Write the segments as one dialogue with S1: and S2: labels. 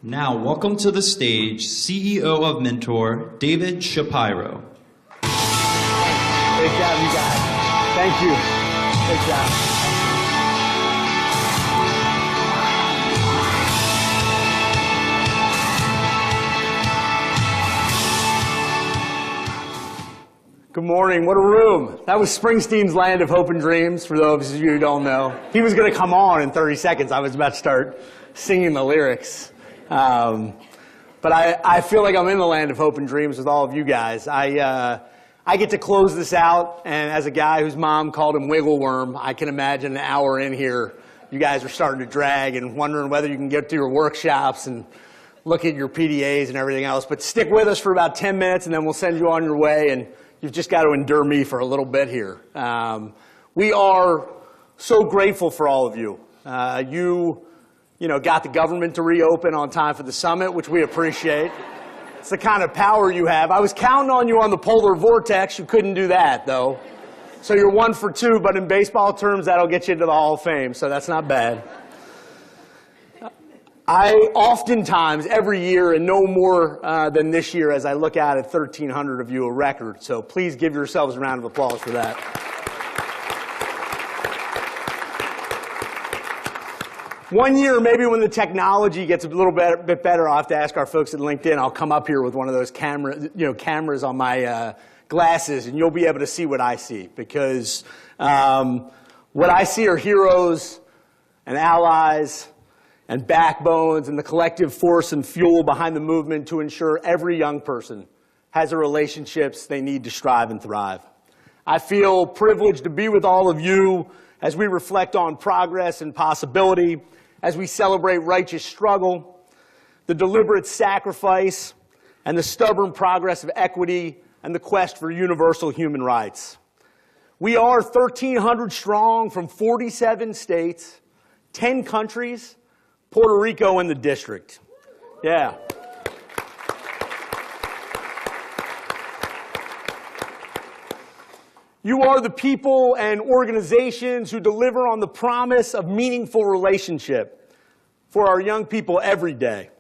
S1: Now, welcome to the stage, CEO of Mentor, David Shapiro.
S2: Great job, you guys. Thank you. Good job. Good morning. What a room. That was Springsteen's Land of Hope and Dreams, for those of you who don't know. He was going to come on in 30 seconds. I was about to start singing the lyrics. But I feel like I'm in the land of hope and dreams with all of you guys. I get to close this out, and as a guy whose mom called him Wiggle Worm, I can imagine an hour in here, you guys are starting to drag and wondering whether you can get through your workshops and look at your PDAs and everything else. But stick with us for about 10 minutes, and then we'll send you on your way, and you've just got to endure me for a little bit here. We are so grateful for all of you. You know, got the government to reopen on time for the summit, which we appreciate. It's the kind of power you have. I was counting on you on the polar vortex. You couldn't do that, though. So you're 1 for 2, but in baseball terms, that'll get you into the Hall of Fame, so that's not bad. I oftentimes, every year, and no more than this year, as I look out at 1,300 of you, a record. So please give yourselves a round of applause for that. One year, maybe when the technology gets a little bit better, I'll have to ask our folks at LinkedIn. I'll come up here with one of those cameras on my glasses, and you'll be able to see what I see. Because what I see are heroes and allies and backbones and the collective force and fuel behind the movement to ensure every young person has the relationships they need to strive and thrive. I feel privileged to be with all of you as we reflect on progress and possibility, as we celebrate righteous struggle, the deliberate sacrifice, and the stubborn progress of equity and the quest for universal human rights. We are 1,300 strong from 47 states, 10 countries, Puerto Rico, and the district. Yeah. You are the people and organizations who deliver on the promise of meaningful relationship for our young people every day.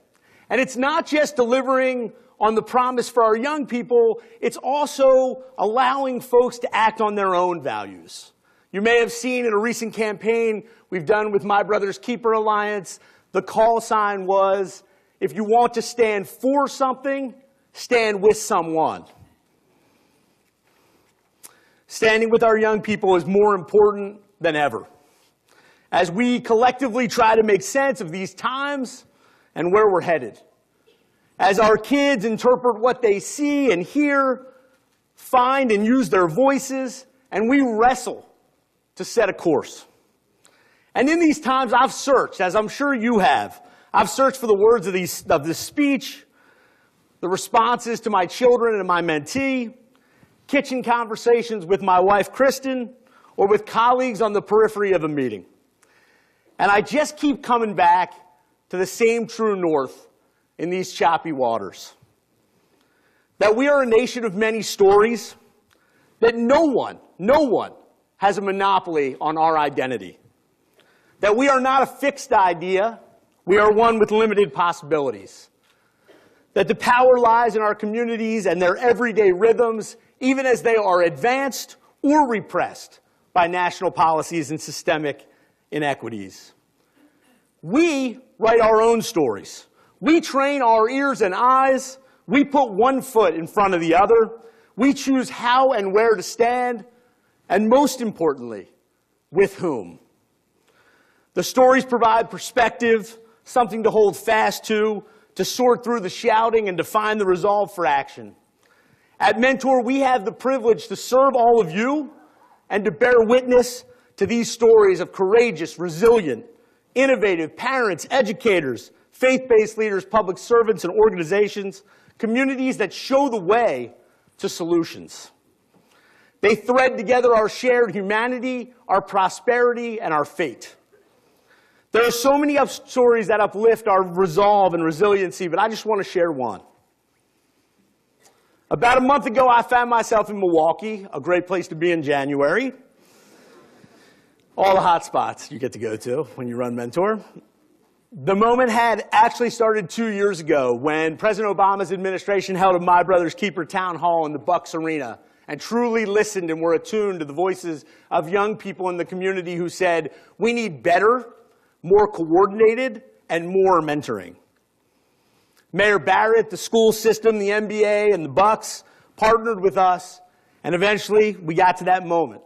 S2: And it's not just delivering on the promise for our young people, it's also allowing folks to act on their own values. You may have seen in a recent campaign we've done with My Brother's Keeper Alliance, the call sign was, if you want to stand for something, stand with someone. Standing with our young people is more important than ever. As we collectively try to make sense of these times and where we're headed. As our kids interpret what they see and hear, find and use their voices, and we wrestle to set a course. And in these times, I've searched, as I'm sure you have. I've searched for the words of this speech, the responses to my children and my mentee, kitchen conversations with my wife, Kristen, or with colleagues on the periphery of a meeting. And I just keep coming back to the same true north in these choppy waters. That we are a nation of many stories, that no one has a monopoly on our identity. That we are not a fixed idea, we are one with limited possibilities. That the power lies in our communities and their everyday rhythms, even as they are advanced or repressed by national policies and systemic inequities. We write our own stories. We train our ears and eyes. We put one foot in front of the other. We choose how and where to stand, and most importantly, with whom. The stories provide perspective, something to hold fast to sort through the shouting and to find the resolve for action. At Mentor, we have the privilege to serve all of you and to bear witness to these stories of courageous, resilient, innovative parents, educators, faith-based leaders, public servants, and organizations, communities that show the way to solutions. They thread together our shared humanity, our prosperity, and our fate. There are so many stories that uplift our resolve and resiliency, but I just want to share one. About a month ago, I found myself in Milwaukee, a great place to be in January. All the hot spots you get to go to when you run Mentor. The moment had actually started 2 years ago when President Obama's administration held a My Brother's Keeper town hall in the Bucks Arena and truly listened and were attuned to the voices of young people in the community who said, we need better, more coordinated, and more mentoring. Mayor Barrett, the school system, the NBA, and the Bucks partnered with us, and eventually we got to that moment.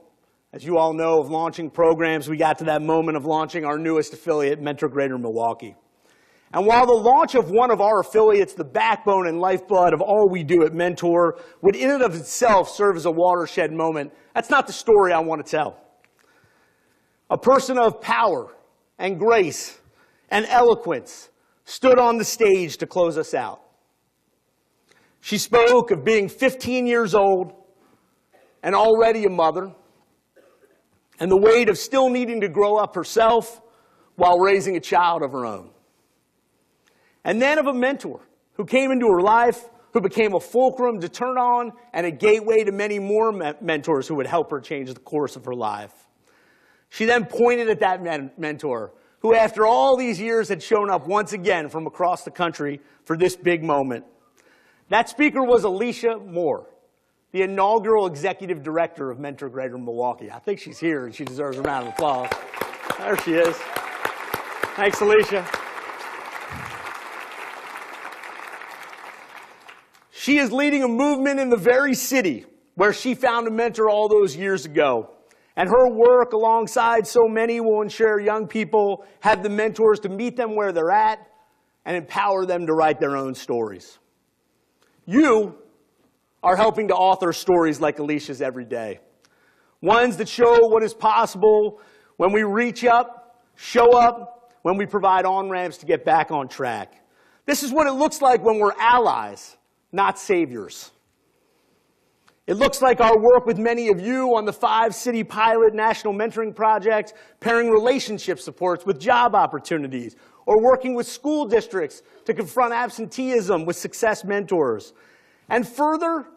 S2: As you all know, of launching programs, we got to that moment of launching our newest affiliate, Mentor Greater Milwaukee. And while the launch of one of our affiliates, the backbone and lifeblood of all we do at Mentor, would in and of itself serve as a watershed moment, that's not the story I want to tell. A person of power and grace and eloquence stood on the stage to close us out. She spoke of being 15 years old and already a mother, and the weight of still needing to grow up herself while raising a child of her own. And then of a mentor who came into her life, who became a fulcrum to turn on and a gateway to many more mentors who would help her change the course of her life. She then pointed at that mentor who, after all these years, had shown up once again from across the country for this big moment. That speaker was Alicia Moore, the inaugural executive director of Mentor Greater Milwaukee. I think she's here, and she deserves a round of applause. There she is. Thanks, Alicia. She is leading a movement in the very city where she found a mentor all those years ago. And her work, alongside so many, will ensure young people have the mentors to meet them where they're at and empower them to write their own stories. You are helping to author stories like Alicia's every day. Ones that show what is possible when we reach up, show up, when we provide on-ramps to get back on track. This is what it looks like when we're allies, not saviors. It looks like our work with many of you on the 5-city pilot national mentoring project, pairing relationship supports with job opportunities, or working with school districts to confront absenteeism with success mentors. And further,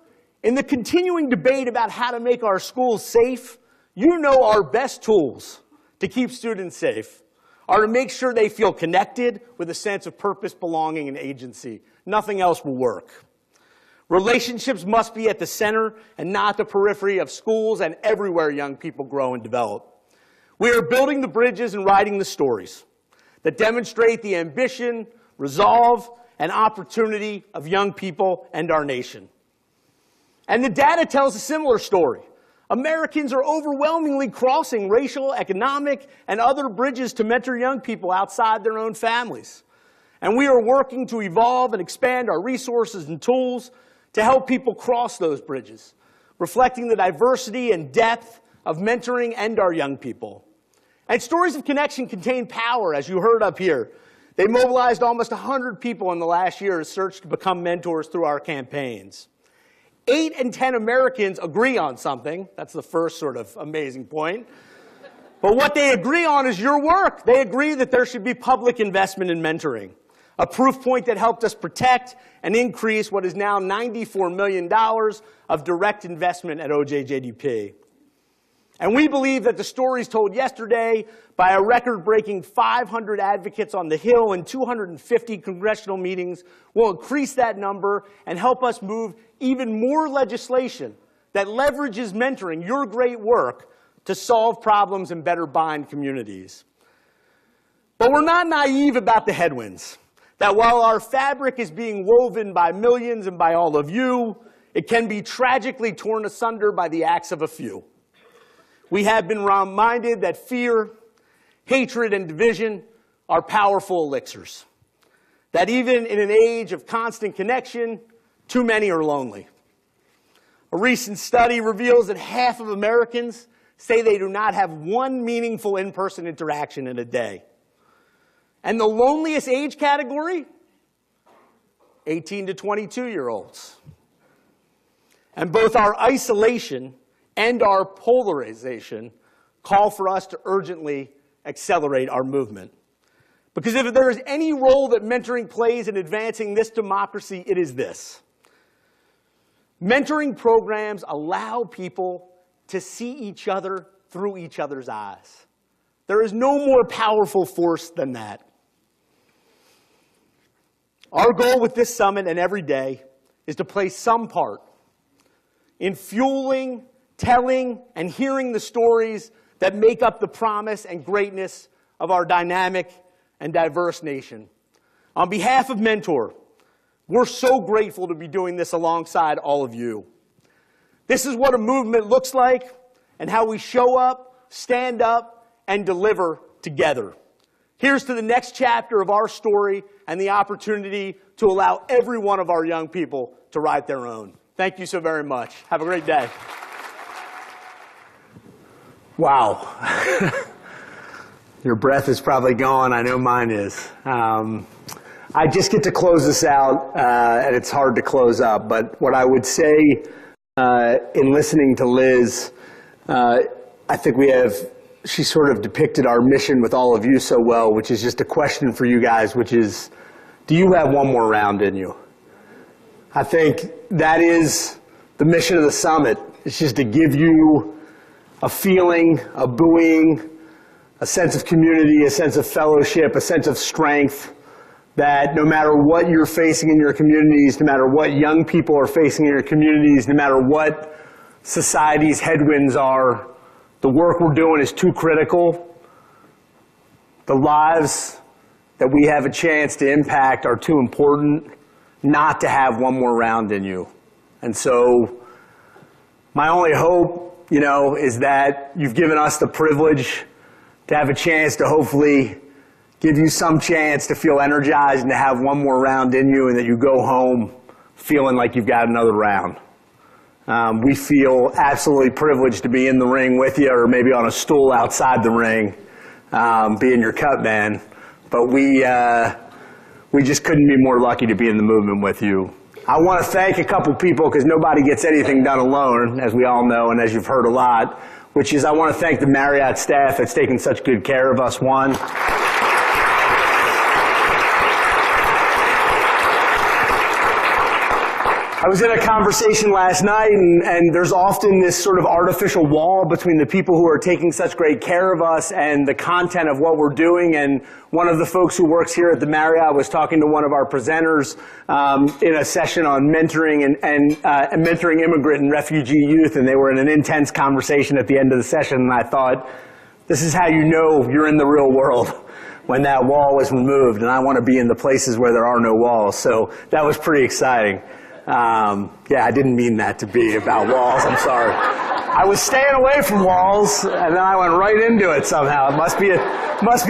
S2: in the continuing debate about how to make our schools safe, you know our best tools to keep students safe are to make sure they feel connected with a sense of purpose, belonging, and agency. Nothing else will work. Relationships must be at the center and not the periphery of schools and everywhere young people grow and develop. We are building the bridges and writing the stories that demonstrate the ambition, resolve, and opportunity of young people and our nation. And the data tells a similar story. Americans are overwhelmingly crossing racial, economic, and other bridges to mentor young people outside their own families. And we are working to evolve and expand our resources and tools to help people cross those bridges, reflecting the diversity and depth of mentoring and our young people. And stories of connection contain power, as you heard up here. They mobilized almost 100 people in the last year to search to become mentors through our campaigns. 8 in 10 Americans agree on something. That's the first sort of amazing point. But what they agree on is your work. They agree that there should be public investment in mentoring, a proof point that helped us protect and increase what is now $94 million of direct investment at OJJDP. And we believe that the stories told yesterday by a record-breaking 500 advocates on the Hill and 250 congressional meetings will increase that number and help us move even more legislation that leverages mentoring, your great work, to solve problems and better bind communities. But we're not naive about the headwinds, that while our fabric is being woven by millions and by all of you, it can be tragically torn asunder by the acts of a few. We have been reminded that fear, hatred, and division are powerful elixirs. That even in an age of constant connection, too many are lonely. A recent study reveals that half of Americans say they do not have one meaningful in-person interaction in a day. And the loneliest age category? 18 to 22-year-olds. And both our isolation and our polarization call for us to urgently accelerate our movement. Because if there is any role that mentoring plays in advancing this democracy, it is this. Mentoring programs allow people to see each other through each other's eyes. There is no more powerful force than that. Our goal with this summit and every day is to play some part in fueling, telling, and hearing the stories that make up the promise and greatness of our dynamic and diverse nation. On behalf of Mentor, we're so grateful to be doing this alongside all of you. This is what a movement looks like and how we show up, stand up, and deliver together. Here's to the next chapter of our story and the opportunity to allow every one of our young people to write their own. Thank you so very much. Have a great day. Wow. Your breath is probably gone. I know mine is. I just get to close this out, and it's hard to close up. But what I would say in listening to Liz, I think she sort of depicted our mission with all of you so well, which is just a question for you guys, which is, do you have one more round in you? I think that is the mission of the summit. It's just to give you a feeling, a buoying, a sense of community, a sense of fellowship, a sense of strength, that no matter what you're facing in your communities, no matter what young people are facing in your communities, no matter what society's headwinds are, the work we're doing is too critical. The lives that we have a chance to impact are too important not to have one more round in you. And so my only hope, is that you've given us the privilege to have a chance to hopefully give you some chance to feel energized and to have one more round in you, and that you go home feeling like you've got another round. We feel absolutely privileged to be in the ring with you, or maybe on a stool outside the ring, being your cut man. But we just couldn't be more lucky to be in the movement with you. I want to thank a couple people, because nobody gets anything done alone, as we all know, and as you've heard a lot, which is I want to thank the Marriott staff that's taken such good care of us. One, I was in a conversation last night, and there's often this sort of artificial wall between the people who are taking such great care of us and the content of what we're doing. And one of the folks who works here at the Marriott was talking to one of our presenters in a session on mentoring and mentoring immigrant and refugee youth, and they were in an intense conversation at the end of the session. And I thought, this is how you know you're in the real world, when that wall was removed. And I want to be in the places where there are no walls. So that was pretty exciting. I didn't mean that to be about walls. I'm sorry. I was staying away from walls, and then I went right into it somehow. It must be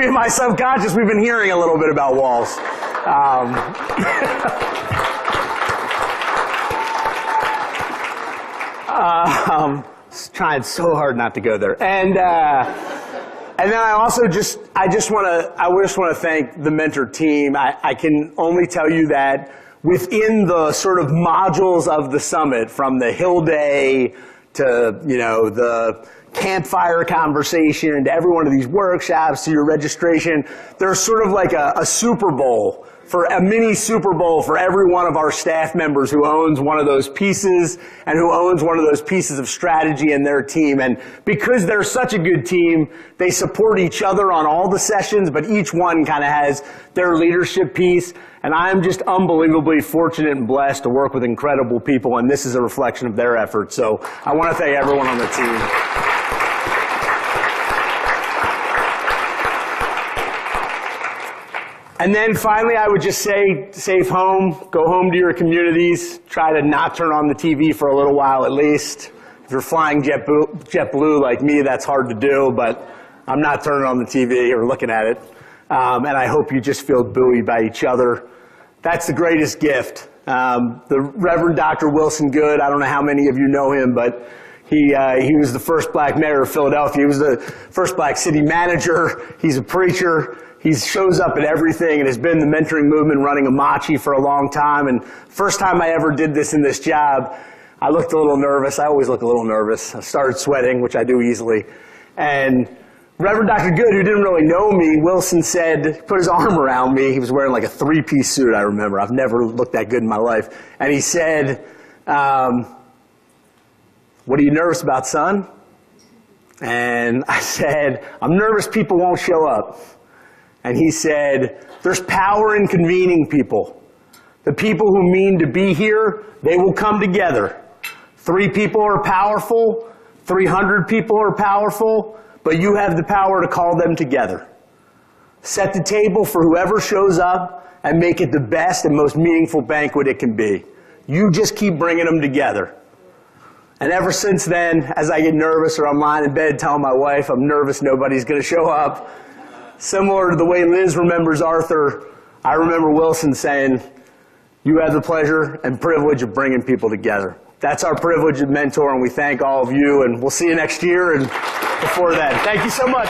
S2: in my subconscious. We've been hearing a little bit about walls. Trying so hard not to go there. And then I just want to thank the Mentor team. I can only tell you that within the sort of modules of the summit, from the Hill Day to, the campfire conversation, to every one of these workshops, to your registration, there's sort of like a Super Bowl, a mini Super Bowl for every one of our staff members who owns one of those pieces and who owns one of those pieces of strategy in their team. And because they're such a good team, they support each other on all the sessions, but each one kind of has their leadership piece. And I'm just unbelievably fortunate and blessed to work with incredible people, and this is a reflection of their efforts. So I want to thank everyone on the team. And then finally, I would just say, safe home, go home to your communities, try to not turn on the TV for a little while at least. If you're flying JetBlue like me, that's hard to do, but I'm not turning on the TV or looking at it. And I hope you just feel buoyed by each other. That's the greatest gift. The Reverend Dr. Wilson Good, I don't know how many of you know him, but he was the first black mayor of Philadelphia. He was the first black city manager. He's a preacher. He shows up at everything and has been the mentoring movement running a machi for a long time. And first time I ever did this in this job, I looked a little nervous. I always look a little nervous. I started sweating, which I do easily. And Reverend Dr. Good, who didn't really know me, Wilson said, put his arm around me. He was wearing like a three-piece suit, I remember. I've never looked that good in my life. And he said, what are you nervous about, son? And I said, I'm nervous people won't show up. And he said, there's power in convening people. The people who mean to be here, they will come together. 3 people are powerful, 300 people are powerful, but you have the power to call them together. Set the table for whoever shows up and make it the best and most meaningful banquet it can be. You just keep bringing them together. And ever since then, as I get nervous or I'm lying in bed telling my wife I'm nervous nobody's going to show up, similar to the way Liz remembers Arthur, I remember Wilson saying, "You have the pleasure and privilege of bringing people together." That's our privilege at Mentor, and we thank all of you, and we'll see you next year and before then. Thank you so much.